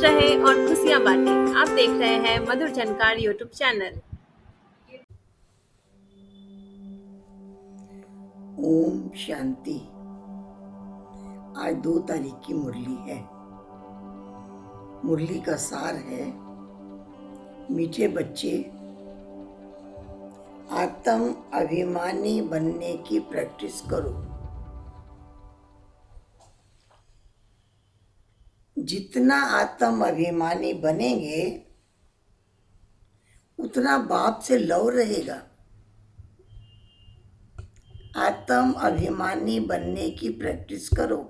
रहे और खुशियाँ बांटें। आप देख रहे हैं मधुर झनकार यूट्यूब चैनल। ओम शांति। आज 2 तारीख की मुरली है। मुरली का सार है, मीठे बच्चे आत्म अभिमानी बनने की प्रैक्टिस करो। जितना आत्म अभिमानी बनेंगे उतना बाप से लव रहेगा। आत्म अभिमानी बनने की प्रैक्टिस करो।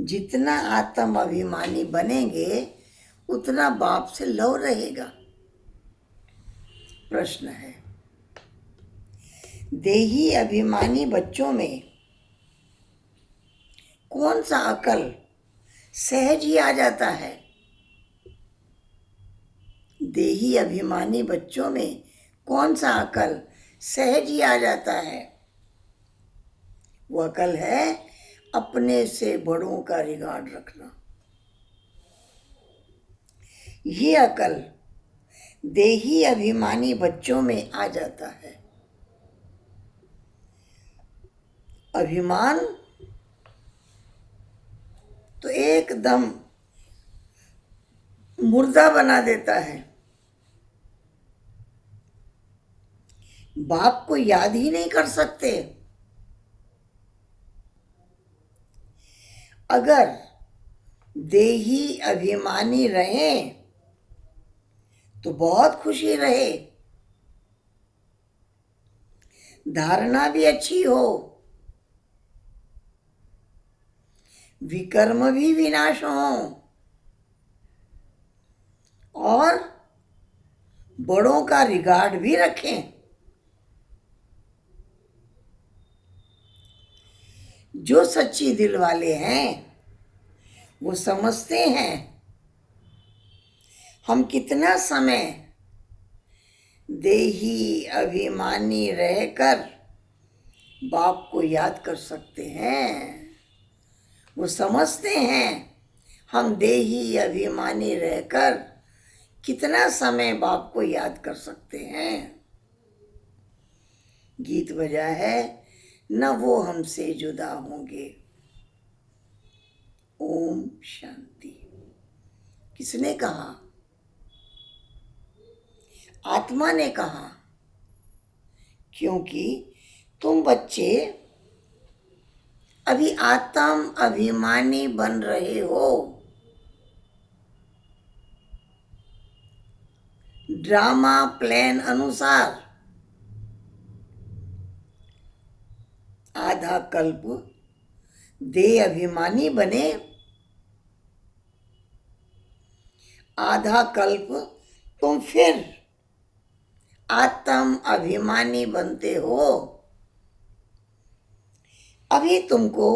जितना आत्म अभिमानी बनेंगे उतना बाप से लव रहेगा। प्रश्न है, देही अभिमानी बच्चों में कौन सा अकल सहज ही आ जाता है? देही अभिमानी बच्चों में कौन सा अकल सहज ही आ जाता है? वो अकल है अपने से बड़ों का रिगार्ड रखना। ये अकल देही अभिमानी बच्चों में आ जाता है। अभिमान तो एकदम मुर्दा बना देता है। बाप को याद ही नहीं कर सकते। अगर देही अभिमानी रहें तो बहुत खुशी रहे, धारणा भी अच्छी हो, विकर्म भी विनाश हो और बड़ों का रिगार्ड भी रखें। जो सच्ची दिल वाले हैं वो समझते हैं हम कितना समय देही अभिमानी रहकर बाप को याद कर सकते हैं। वो समझते हैं हम देही अभिमानी रहकर कितना समय बाप को याद कर सकते हैं। गीत बजा है, न वो हमसे जुदा होंगे। ओम शांति। किसने कहा? आत्मा ने कहा, क्योंकि तुम बच्चे अभी आत्म अभिमानी बन रहे हो। ड्रामा प्लान अनुसार आधा कल्प देह अभिमानी बने, आधा कल्प तुम फिर आत्म अभिमानी बनते हो। अभी तुमको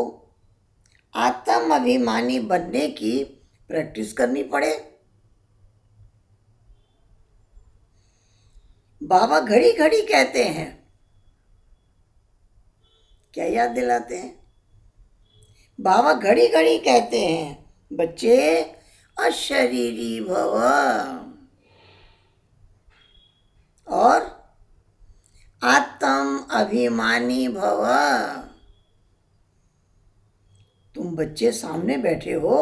आत्म अभिमानी बनने की प्रैक्टिस करनी पड़े। बाबा घड़ी घड़ी कहते हैं, क्या याद दिलाते हैं? बाबा घड़ी घड़ी कहते हैं, बच्चे अशरीरी भव और आत्म अभिमानी भव। तुम बच्चे सामने बैठे हो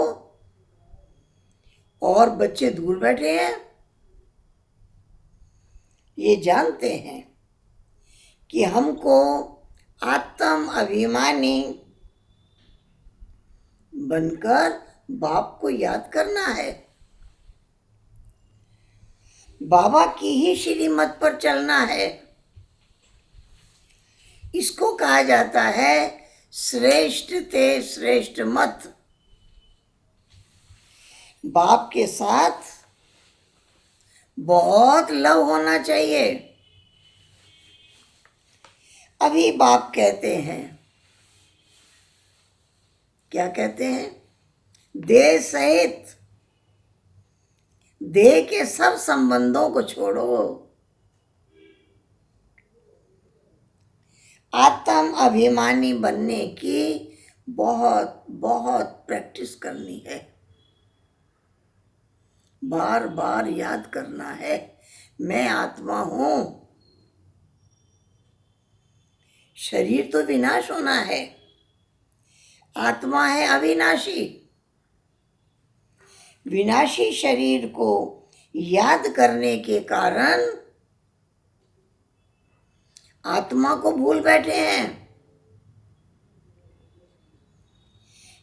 और बच्चे दूर बैठे हैं। ये जानते हैं कि हमको आत्म अभिमानी बनकर बाप को याद करना है। बाबा की ही श्रीमत पर चलना है। इसको कहा जाता है श्रेष्ठ ते श्रेष्ठ मत। बाप के साथ बहुत लव होना चाहिए। अभी बाप कहते हैं, क्या कहते हैं? देह सहित देह के सब संबंधों को छोड़ो, आत्म अभिमानी बनने की बहुत बहुत प्रैक्टिस करनी है। बार बार याद करना है, मैं आत्मा हूं। शरीर तो विनाश होना है, आत्मा है अविनाशी। विनाशी शरीर को याद करने के कारण आत्मा को भूल बैठे हैं।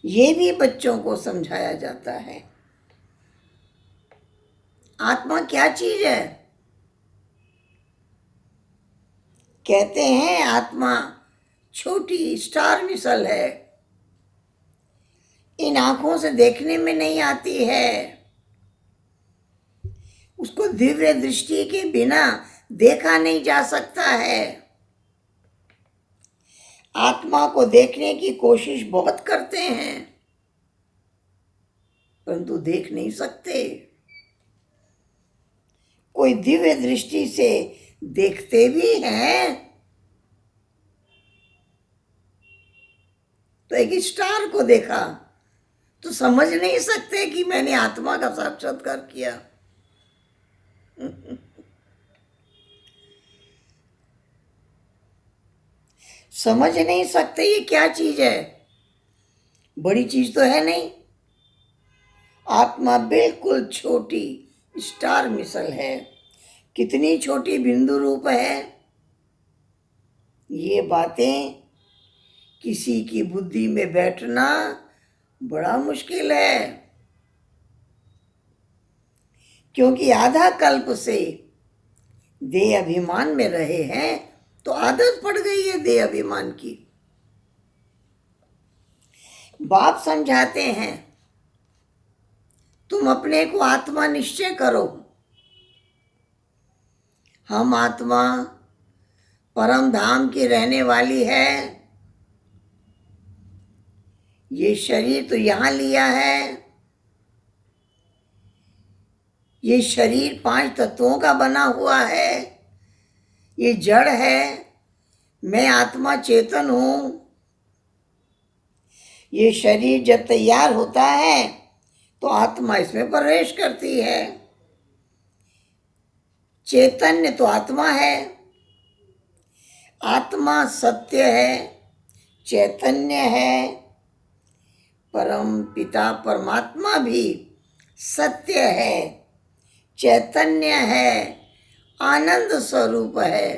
ये भी बच्चों को समझाया जाता है। आत्मा क्या चीज है? कहते हैं आत्मा छोटी स्टार मिसल है, इन आंखों से देखने में नहीं आती है, उसको दिव्य दृष्टि के बिना देखा नहीं जा सकता है। आत्मा को देखने की कोशिश बहुत करते हैं, परंतु देख नहीं सकते। कोई दिव्य दृष्टि से देखते भी हैं तो एक स्टार को देखा तो समझ नहीं सकते कि मैंने आत्मा का साक्षात्कार किया। समझ नहीं सकते ये क्या चीज है, बड़ी चीज तो है नहीं। आत्मा बिल्कुल छोटी स्टार मिसल है, कितनी छोटी बिंदु रूप है। ये बातें किसी की बुद्धि में बैठना बड़ा मुश्किल है, क्योंकि आधा कल्प से देह अभिमान में रहे हैं तो आदत पड़ गई है देह अभिमान की। बाप समझाते हैं तुम अपने को आत्मा निश्चय करो। हम आत्मा परम धाम की रहने वाली है। ये शरीर तो यहां लिया है, ये शरीर 5 तत्वों का बना हुआ है, ये जड़ है, मैं आत्मा चेतन हूं। ये शरीर जब तैयार होता है तो आत्मा इसमें प्रवेश करती है। चैतन्य तो आत्मा है, आत्मा सत्य है, चैतन्य है, परम पिता परमात्मा भी सत्य है, चैतन्य है, आनंद स्वरूप है,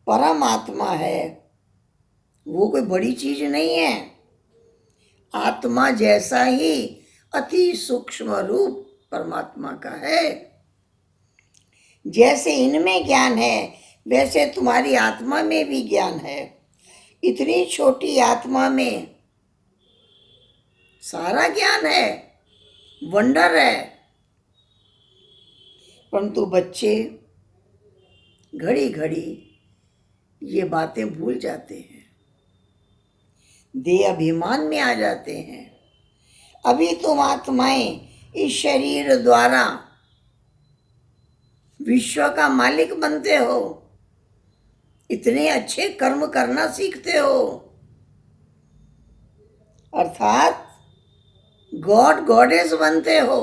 परमात्मा है। वो कोई बड़ी चीज नहीं है। आत्मा जैसा ही अति सूक्ष्म रूप परमात्मा का है। जैसे इनमें ज्ञान है वैसे तुम्हारी आत्मा में भी ज्ञान है। इतनी छोटी आत्मा में सारा ज्ञान है, वंडर है। परंतु बच्चे घड़ी घड़ी ये बातें भूल जाते हैं, देह अभिमान में आ जाते हैं। अभी तुम आत्माएं इस शरीर द्वारा विश्व का मालिक बनते हो, इतने अच्छे कर्म करना सीखते हो, अर्थात गॉड गॉडेस बनते हो।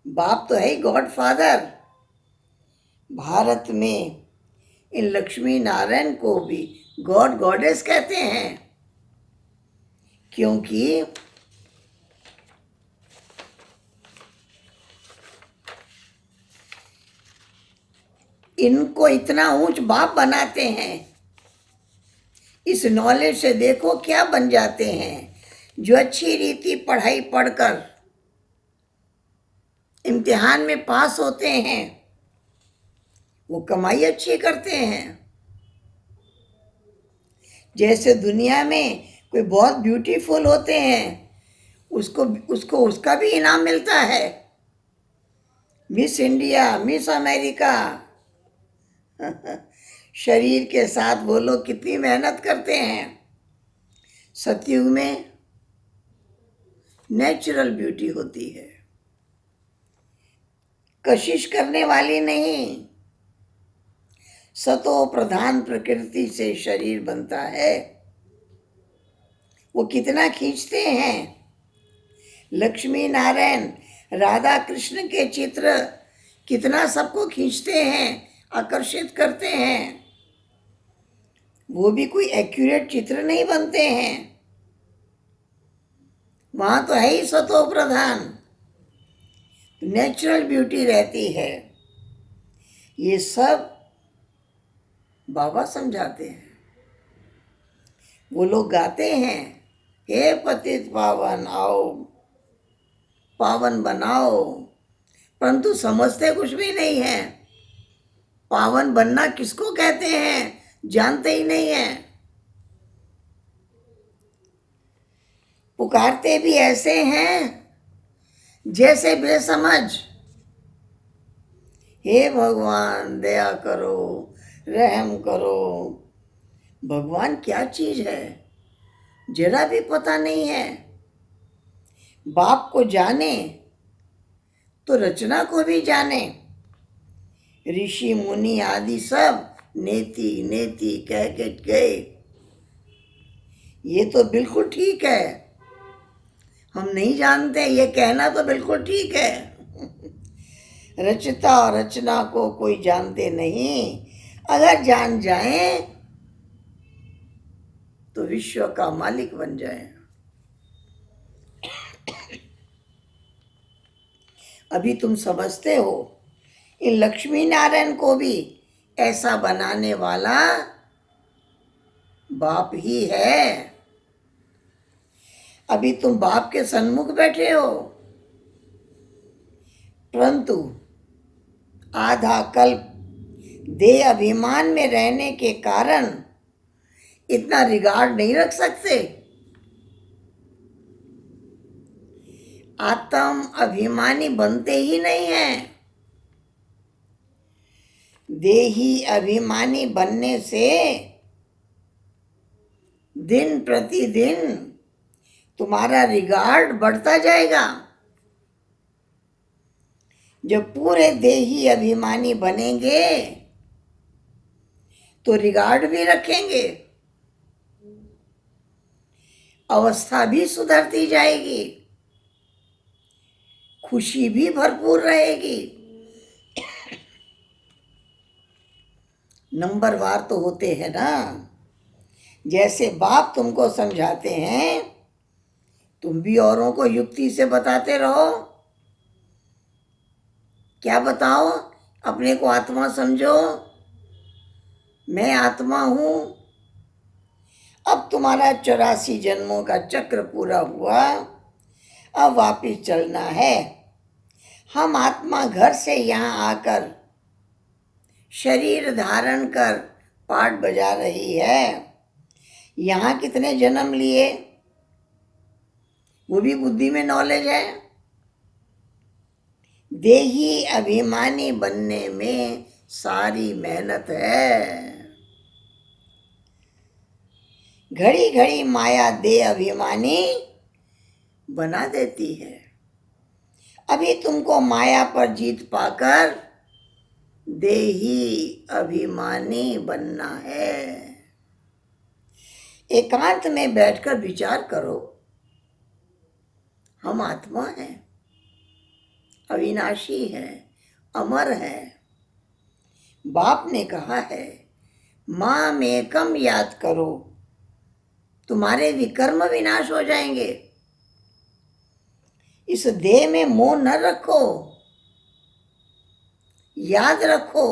बाप तो है ही गॉड फादर। भारत में इन लक्ष्मी नारायण को भी गॉड गॉडेस कहते हैं, क्योंकि इनको इतना ऊंच बाप बनाते हैं। इस नॉलेज से देखो क्या बन जाते हैं। जो अच्छी रीति पढ़ाई पढ़कर इम्तिहान में पास होते हैं वो कमाई अच्छी करते हैं। जैसे दुनिया में कोई बहुत ब्यूटीफुल होते हैं, उसको उसका भी इनाम मिलता है। Miss India, miss America. शरीर के साथ वो लोग कितनी मेहनत करते हैं। सतयुग में नेचुरल ब्यूटी होती है, कशिश करने वाली नहीं। सतो प्रधान प्रकृति से शरीर बनता है। वो कितना खींचते हैं, लक्ष्मी नारायण राधा कृष्ण के चित्र कितना सबको खींचते हैं, आकर्षित करते हैं। वो भी कोई एक्यूरेट चित्र नहीं बनते हैं, वहां तो है ही सतो प्रधान, नेचुरल ब्यूटी रहती है। ये सब बाबा समझाते हैं। वो लोग गाते हैं, हे पतित पावन आओ पावन बनाओ, परंतु समझते कुछ भी नहीं है। पावन बनना किसको कहते हैं जानते ही नहीं है। पुकारते भी ऐसे हैं जैसे बेसमझ, हे भगवान दया करो, रहम करो। भगवान क्या चीज है जरा भी पता नहीं है। बाप को जाने तो रचना को भी जाने। ऋषि मुनि आदि सब नेति नेति कह के गए, ये तो बिल्कुल ठीक है। हम नहीं जानते, ये कहना तो बिल्कुल ठीक है। रचता और रचना को कोई जानते नहीं, अगर जान जाए तो विश्व का मालिक बन जाए। अभी तुम समझते हो, इन लक्ष्मी नारायण को भी ऐसा बनाने वाला बाप ही है। अभी तुम बाप के सन्मुख बैठे हो, परंतु आधा कल्प देह अभिमान में रहने के कारण इतना रिगार्ड नहीं रख सकते। आत्म अभिमानी बनते ही नहीं हैं। देही अभिमानी बनने से दिन प्रतिदिन तुम्हारा रिगार्ड बढ़ता जाएगा। जब पूरे देही अभिमानी बनेंगे तो रिगार्ड भी रखेंगे, अवस्था भी सुधरती जाएगी, खुशी भी भरपूर रहेगी। नंबरवार तो होते हैं ना, जैसे बाप तुमको समझाते हैं तुम भी औरों को युक्ति से बताते रहो। क्या बताओ? अपने को आत्मा समझो, मैं आत्मा हूं। अब तुम्हारा 84 जन्मों का चक्र पूरा हुआ, अब वापिस चलना है। हम आत्मा घर से यहाँ आकर शरीर धारण कर पाठ बजा रही है। यहाँ कितने जन्म लिए वो भी बुद्धि में नॉलेज है। देही अभिमानी बनने में सारी मेहनत है। घड़ी घड़ी माया देह अभिमानी बना देती है। अभी तुमको माया पर जीत पाकर देही अभिमानी बनना है। एकांत में बैठकर विचार करो, हम आत्मा हैं, अविनाशी है, अमर है। बाप ने कहा है माम एकम याद करो, तुम्हारे विकर्म विनाश हो जाएंगे। इस देह में मोह न रखो, याद रखो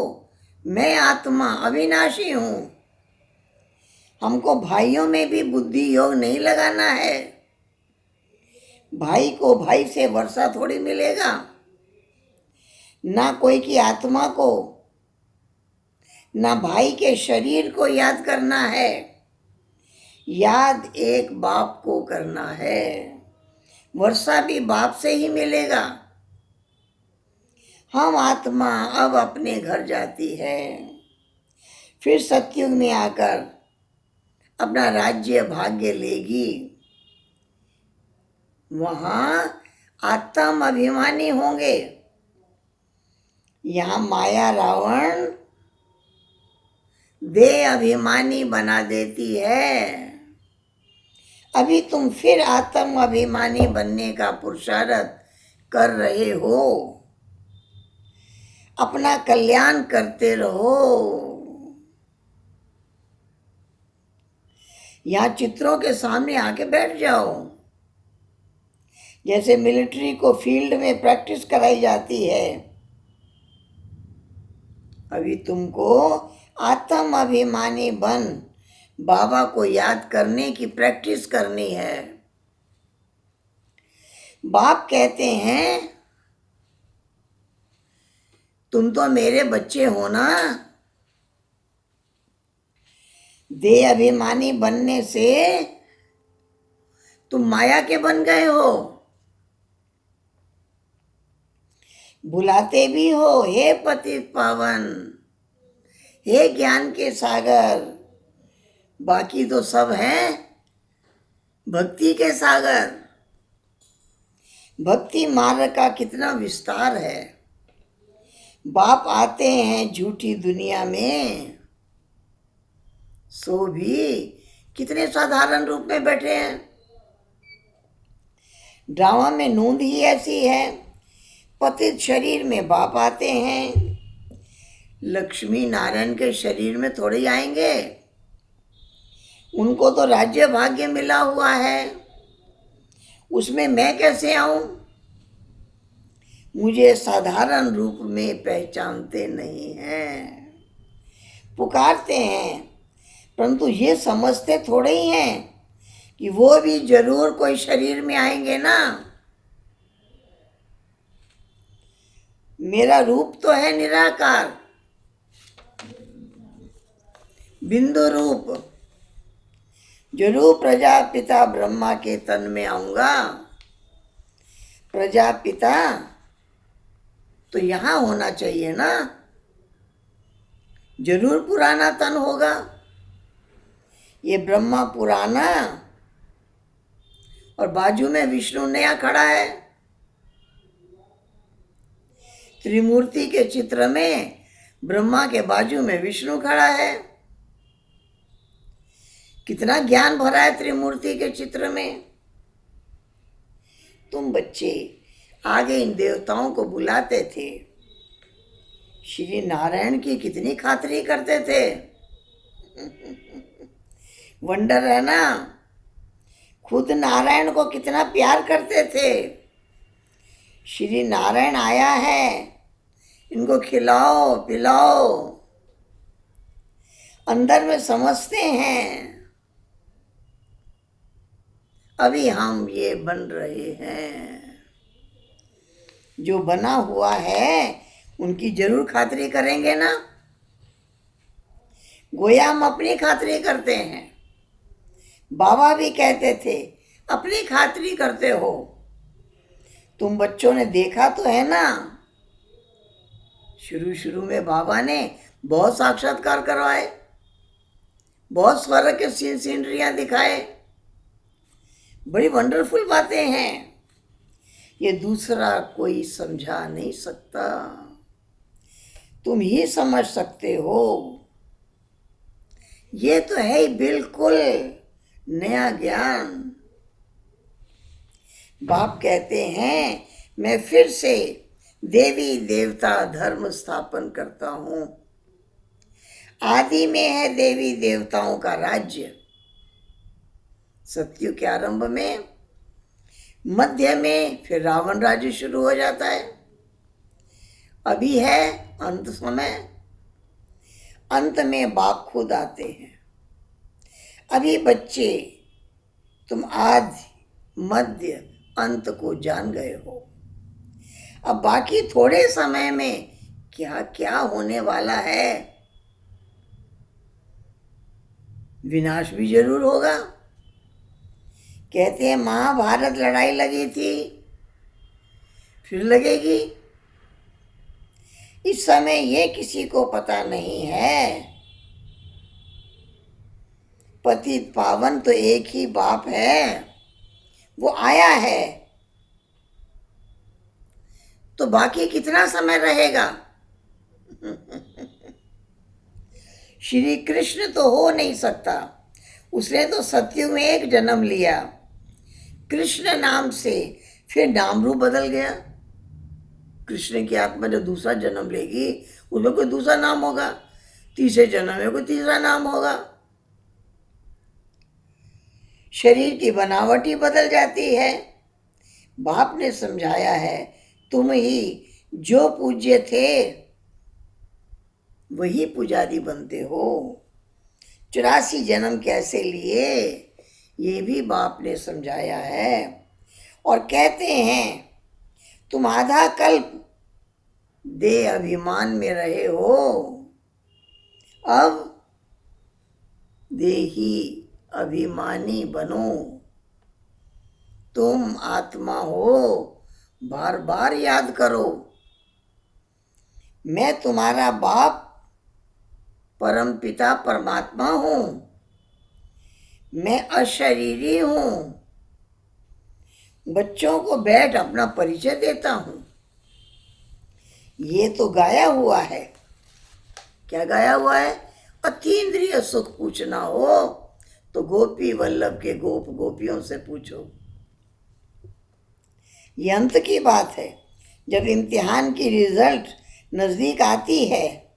मैं आत्मा अविनाशी हूं। हमको भाइयों में भी बुद्धि योग नहीं लगाना है। भाई को भाई से वर्षा थोड़ी मिलेगा, ना कोई की आत्मा को, ना भाई के शरीर को याद करना है। याद एक बाप को करना है, वर्षा भी बाप से ही मिलेगा। हम आत्मा अब अपने घर जाती है, फिर सतयुग में आकर अपना राज्य भाग्य लेगी। वहां आत्म अभिमानी होंगे। यहाँ माया रावण देह अभिमानी बना देती है। अभी तुम फिर आत्म अभिमानी बनने का पुरुषार्थ कर रहे हो। अपना कल्याण करते रहो। यहाँ चित्रों के सामने आके बैठ जाओ। जैसे मिलिट्री को फील्ड में प्रैक्टिस कराई जाती है, अभी तुमको आत्म अभिमानी बन बाबा को याद करने की प्रैक्टिस करनी है। बाप कहते हैं तुम तो मेरे बच्चे हो ना। देह अभिमानी बनने से तुम माया के बन गए हो। बुलाते भी हो, हे पतित पावन, हे ज्ञान के सागर। बाकी तो सब हैं भक्ति के सागर। भक्ति मार्ग का कितना विस्तार है। बाप आते हैं झूठी दुनिया में, सो भी कितने साधारण रूप में बैठे हैं। ड्रामा में नूंद ही ऐसी है। पतित शरीर में बाप आते हैं। लक्ष्मी नारायण के शरीर में थोड़े ही आएंगे। उनको तो राज्य भाग्य मिला हुआ है, उसमें मैं कैसे आऊं? मुझे साधारण रूप में पहचानते नहीं हैं। पुकारते हैं, परंतु ये समझते थोड़े ही हैं कि वो भी जरूर कोई शरीर में आएंगे ना। मेरा रूप तो है निराकार, बिंदु रूप। जरूर प्रजापिता ब्रह्मा के तन में आऊंगा। प्रजापिता तो यहाँ होना चाहिए ना। जरूर पुराना तन होगा। ये ब्रह्मा पुराना और बाजू में विष्णु नया खड़ा है। त्रिमूर्ति के चित्र में ब्रह्मा के बाजू में विष्णु खड़ा है। कितना ज्ञान भरा है त्रिमूर्ति के चित्र में। तुम बच्चे आगे इन देवताओं को बुलाते थे, श्री नारायण की कितनी खातिरी करते थे। वंडर है ना। खुद नारायण को कितना प्यार करते थे। श्री नारायण आया है, इनको खिलाओ पिलाओ। अंदर में समझते हैं अभी हम ये बन रहे हैं। जो बना हुआ है उनकी जरूर खातिरी करेंगे ना। गोया हम अपनी खातिरी करते हैं। बाबा भी कहते थे अपनी खातिरी करते हो। तुम बच्चों ने देखा तो है ना, शुरू शुरू में बाबा ने बहुत साक्षात्कार करवाए, बहुत स्वर्ग के सीनरियां दिखाए। बड़ी वंडरफुल बातें हैं। ये दूसरा कोई समझा नहीं सकता, तुम ही समझ सकते हो। ये तो है ही बिल्कुल नया ज्ञान। बाप कहते हैं मैं फिर से देवी देवता धर्म स्थापन करता हूं। आदि में है देवी देवताओं का राज्य। सत्युग के आरंभ में, मध्य में फिर रावण राज्य शुरू हो जाता है। अभी है अंत समय। अंत में बाप खुद आते हैं। अभी बच्चे तुम आदि मध्य अंत को जान गए हो। अब बाकी थोड़े समय में क्या क्या होने वाला है। विनाश भी जरूर होगा। कहते हैं महाभारत लड़ाई लगी थी, फिर लगेगी। इस समय ये किसी को पता नहीं है। पतित पावन तो एक ही बाप है, वो आया है। तो बाकी कितना समय रहेगा। श्री कृष्ण तो हो नहीं सकता, उसने तो सतयुग में एक जन्म लिया कृष्ण नाम से, फिर नाम रूप बदल गया। कृष्ण की आत्मा जो दूसरा जन्म लेगी उसमें कोई दूसरा नाम होगा, तीसरे जन्म में कोई तीसरा नाम होगा। शरीर की बनावट ही बदल जाती है। बाप ने समझाया है, तुम ही जो पूज्य थे वही पुजारी बनते हो। 84 जन्म कैसे लिए ये भी बाप ने समझाया है। और कहते हैं तुम आधा कल्प देह अभिमान में रहे हो, अब देही अभिमानी बनो। तुम आत्मा हो, बार बार याद करो, मैं तुम्हारा बाप परम पिता परमात्मा हूं, मैं अशरीरी हूं। बच्चों को बैठ अपना परिचय देता हूं। ये तो गाया हुआ है। क्या गाया हुआ है? अतीन्द्रिय सुख पूछना हो तो गोपी वल्लभ के गोप गोपियों से पूछो। ये अंत की बात है। जब इम्तिहान की रिजल्ट नजदीक आती है,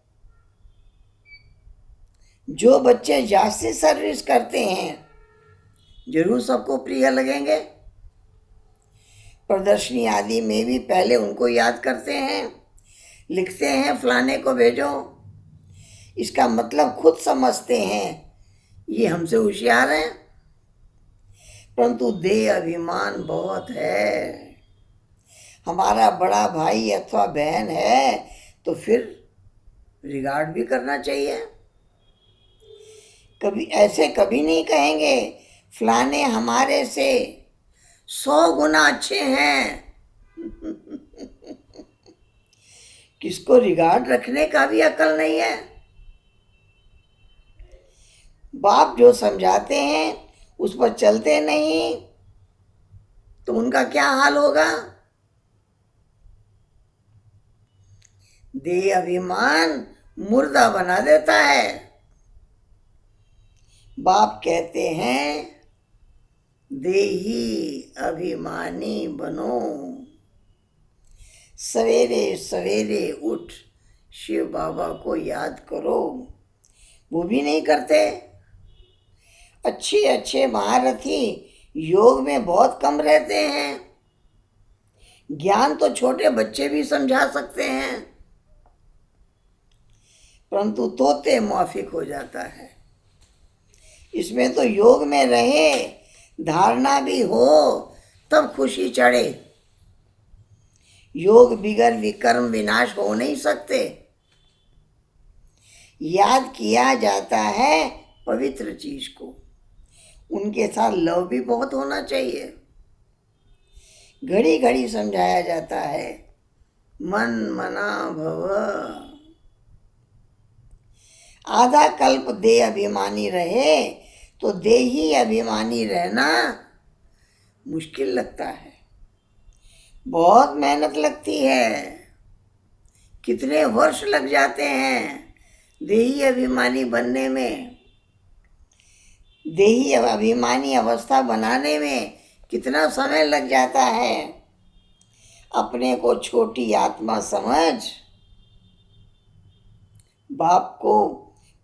जो बच्चे जास्ती सर्विस करते हैं जरूर सबको प्रिय लगेंगे। प्रदर्शनी आदि में भी पहले उनको याद करते हैं, लिखते हैं फलाने को भेजो। इसका मतलब खुद समझते हैं ये हमसे होशियार हैं, परंतु देह अभिमान बहुत है। हमारा बड़ा भाई अथवा बहन है तो फिर रिगार्ड भी करना चाहिए। कभी ऐसे कभी नहीं कहेंगे फलाने हमारे से 100 गुना अच्छे हैं। किसको रिगार्ड रखने का भी अकल नहीं है। बाप जो समझाते हैं उस पर चलते नहीं तो उनका क्या हाल होगा? देह अभिमान मुर्दा बना देता है। बाप कहते हैं देही अभिमानी बनो। सवेरे सवेरे उठ शिव बाबा को याद करो, वो भी नहीं करते। अच्छे अच्छे महारथी योग में बहुत कम रहते हैं। ज्ञान तो छोटे बच्चे भी समझा सकते हैं, परंतु तोते माफिक हो जाता है। इसमें तो योग में रहे, धारणा भी हो तब खुशी चढ़े। योग बिगर विकर्म विनाश हो नहीं सकते। याद किया जाता है पवित्र चीज को, उनके साथ लव भी बहुत होना चाहिए। घड़ी घड़ी समझाया जाता है मन मना भव। आधा कल्प देह अभिमानी रहे तो देही अभिमानी रहना मुश्किल लगता है, बहुत मेहनत लगती है। कितने वर्ष लग जाते हैं देही अभिमानी बनने में। देही अभिमानी अवस्था बनाने में कितना समय लग जाता है। अपने को छोटी आत्मा समझ, बाप को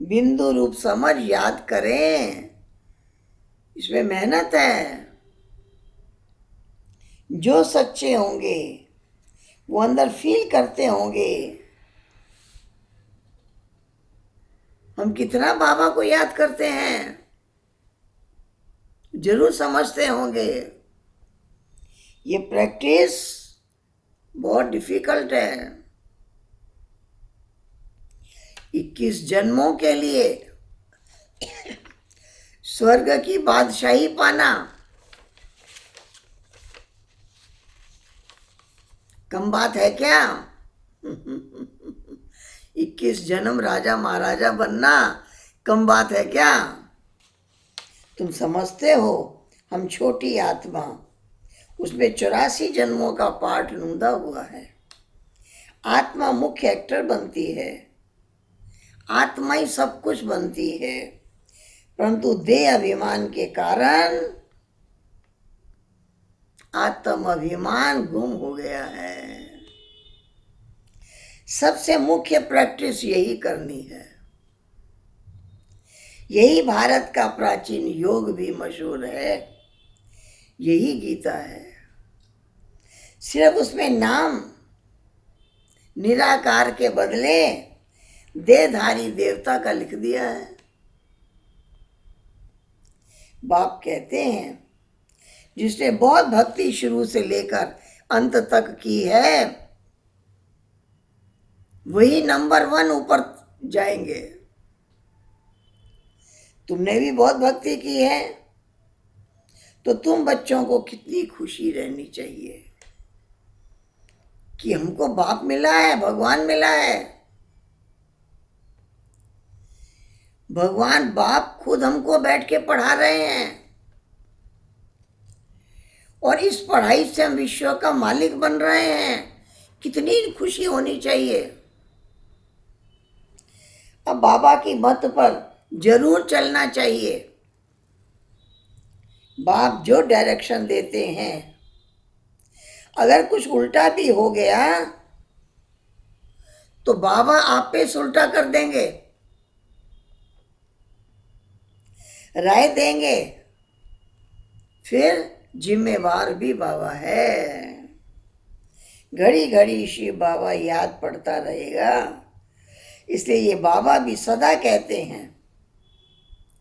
बिंदु रूप समझ याद करें, इसमें मेहनत है। जो सच्चे होंगे वो अंदर फील करते होंगे हम कितना बाबा को याद करते हैं, जरूर समझते होंगे। ये प्रैक्टिस बहुत डिफिकल्ट है। 21 जन्मों के लिए स्वर्ग की बादशाही पाना कम बात है क्या? 21 जन्म राजा महाराजा बनना कम बात है क्या? तुम समझते हो हम छोटी आत्मा, उसमें 84 जन्मों का पार्ट लूंधा हुआ है। आत्मा मुख्य एक्टर बनती है, आत्मा ही सब कुछ बनती है। परंतु देह अभिमान के कारण आत्म अभिमान गुम हो गया है। सबसे मुख्य प्रैक्टिस यही करनी है। यही भारत का प्राचीन योग भी मशहूर है, यही गीता है। सिर्फ उसमें नाम निराकार के बदले देहधारी देवता का लिख दिया है। बाप कहते हैं जिसने बहुत भक्ति शुरू से लेकर अंत तक की है वही नंबर 1 ऊपर जाएंगे। तुमने भी बहुत भक्ति की है तो तुम बच्चों को कितनी खुशी रहनी चाहिए कि हमको बाप मिला है, भगवान मिला है। भगवान बाप खुद हमको बैठ के पढ़ा रहे हैं और इस पढ़ाई से हम विश्व का मालिक बन रहे हैं। कितनी खुशी होनी चाहिए। अब बाबा की मत पर जरूर चलना चाहिए। बाप जो डायरेक्शन देते हैं, अगर कुछ उल्टा भी हो गया तो बाबा आप पे उल्टा कर देंगे, राय देंगे, फिर जिम्मेवार भी बाबा है। घड़ी घड़ी शिव बाबा याद पड़ता रहेगा। इसलिए ये बाबा भी सदा कहते हैं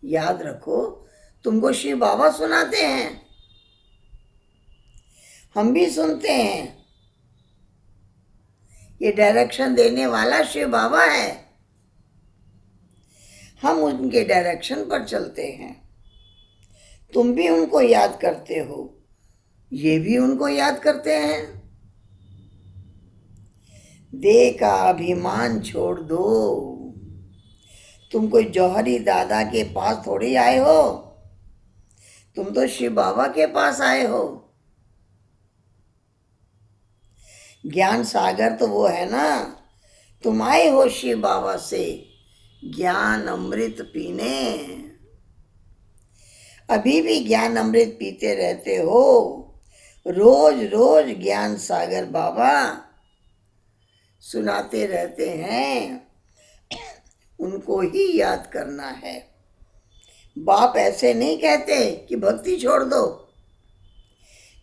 याद रखो तुमको शिव बाबा सुनाते हैं, हम भी सुनते हैं। ये डायरेक्शन देने वाला शिव बाबा है, हम उनके डायरेक्शन पर चलते हैं। तुम भी उनको याद करते हो, ये भी उनको याद करते हैं। देह का अभिमान छोड़ दो। तुम कोई जौहरी दादा के पास थोड़ी आए हो, तुम तो शिव बाबा के पास आए हो। ज्ञान सागर तो वो है ना, तुम आए हो शिव बाबा से ज्ञान अमृत पीने। अभी भी ज्ञान अमृत पीते रहते हो। रोज रोज ज्ञान सागर बाबा सुनाते रहते हैं, उनको ही याद करना है। बाप ऐसे नहीं कहते कि भक्ति छोड़ दो।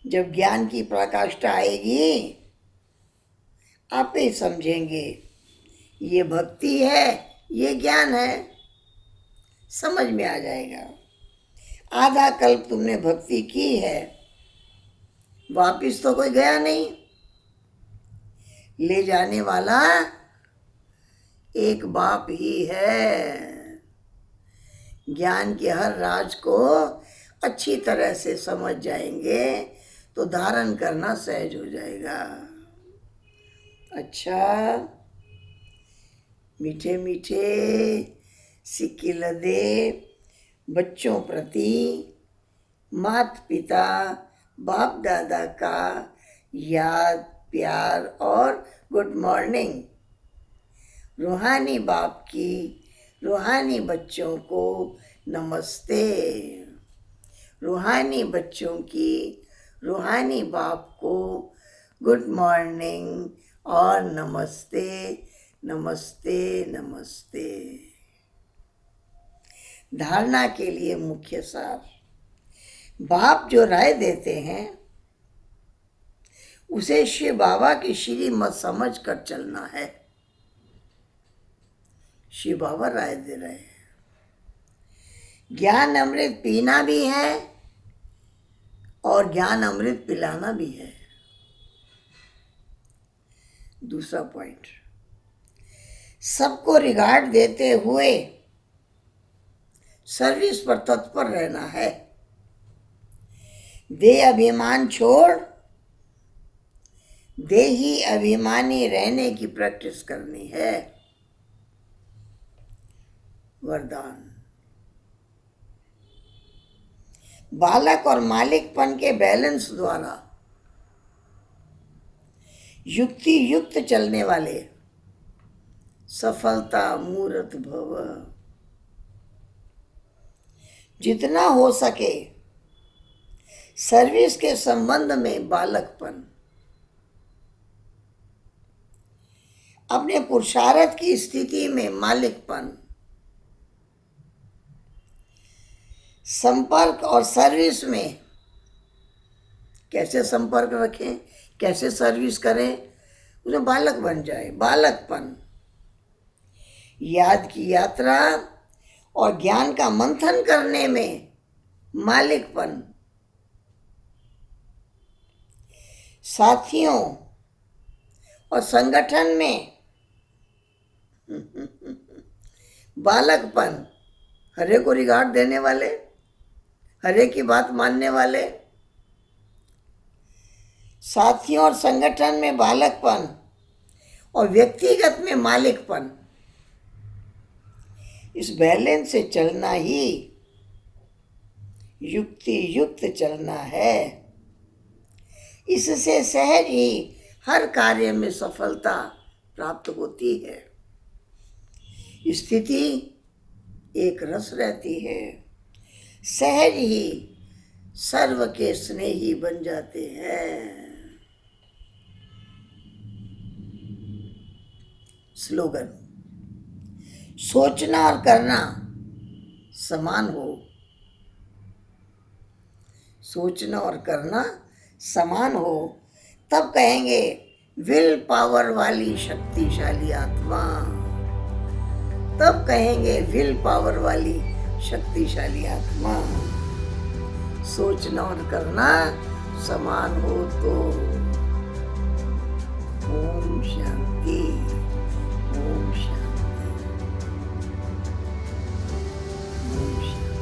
जब ज्ञान की प्रकाष्ठा आएगी आप ही समझेंगे ये भक्ति है, ये ज्ञान है, समझ में आ जाएगा। आधा कल्प तुमने भक्ति की है, वापिस तो कोई गया नहीं। ले जाने वाला एक बाप ही है। ज्ञान के हर राज को अच्छी तरह से समझ जाएंगे तो धारण करना सहज हो जाएगा। अच्छा, मीठे मीठे सिक्के लदे बच्चों प्रति माता पिता बाप दादा का याद प्यार और गुड मॉर्निंग। रूहानी बाप की रूहानी बच्चों को नमस्ते। रूहानी बच्चों की रूहानी बाप को गुड मॉर्निंग और नमस्ते नमस्ते नमस्ते। धारणा के लिए मुख्य सार, बाप जो राय देते हैं उसे शिव बाबा की श्रीमत समझ कर चलना है। शिव बाबा राय दे रहे हैं, ज्ञान अमृत पीना भी है और ज्ञान अमृत पिलाना भी है। दूसरा पॉइंट, सबको रिगार्ड देते हुए सर्विस पर तत्पर रहना है। देह अभिमान छोड़ देही अभिमानी रहने की प्रैक्टिस करनी है। वरदान, बालक और मालिकपन के बैलेंस द्वारा युक्ति युक्त चलने वाले सफलता मूर्त भव। जितना हो सके सर्विस के संबंध में बालकपन, अपने पुरुषार्थ की स्थिति में मालिकपन, संपर्क और सर्विस में कैसे संपर्क रखें, कैसे सर्विस करें, उसमें बालक बन जाए, बालकपन, याद की यात्रा और ज्ञान का मंथन करने में मालिकपन, साथियों और संगठन में बालकपन, हरे को रिगार्ड देने वाले, हरे की बात मानने वाले, साथियों और संगठन में बालकपन और व्यक्तिगत में मालिकपन, इस बैलेंस से चलना ही युक्ति युक्त चलना है। इससे सहज ही हर कार्य में सफलता प्राप्त होती है, स्थिति एक रस रहती है, सहज ही सर्व के स्नेही बन जाते हैं। स्लोगन, सोचना और करना समान हो, सोचना और करना समान हो, तब कहेंगे विल पावर वाली शक्तिशाली आत्मा, तब कहेंगे विल पावर वाली शक्तिशाली आत्मा। सोचना और करना समान हो तो। ओम शांति, ओम शांति, ओम शांति।